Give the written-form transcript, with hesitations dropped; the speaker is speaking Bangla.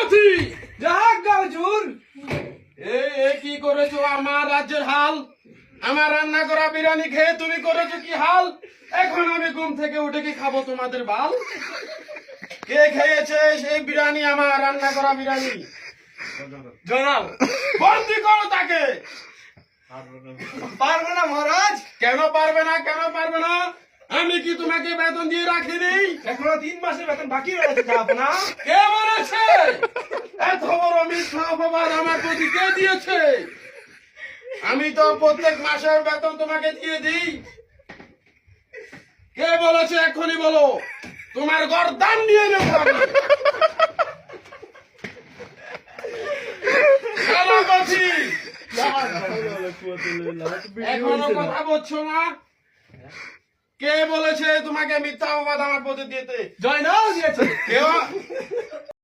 সেনাপতি যাক গা হুজুর। এ কি করেছো আমার রাজ্যের হাল? আমার রান্না করা বিরিয়ানি খেয়ে তুমি করেছো কি হাল? এখন আমি ঘুম থেকে উঠে কি খাবো তোমাদের বাল? কে খেয়েছে সেই বিরিয়ানি, আমার রান্না করা বিরিয়ানি? জনাব বন্দি করো তাকে। পারবো না মহারাজ, কেন পারবে না, কেন পারবে না? আমি কি তোমাকে বেতন দিয়ে রাখিনি? এখনো 3 মাসের বেতন বাকি রয়েছে জাহাপনা। কে বলেছে? এত বড় মিথ্যা অপবাদ আমার প্রতি কে দিয়েছে? আমি তো প্রত্যেক মাসের বেতন তোমাকে দিয়ে দিই। কে বলেছে এখনই বলো, তোমার গর্দান নিয়ে নেব আমি। সেনাপতি, এখনো কথা বলছো না? কে বলেছে তোমাকে মিথ্যা অপবাদ আমার প্রতি দিতে? জয়নাল দিয়েছে। কেউ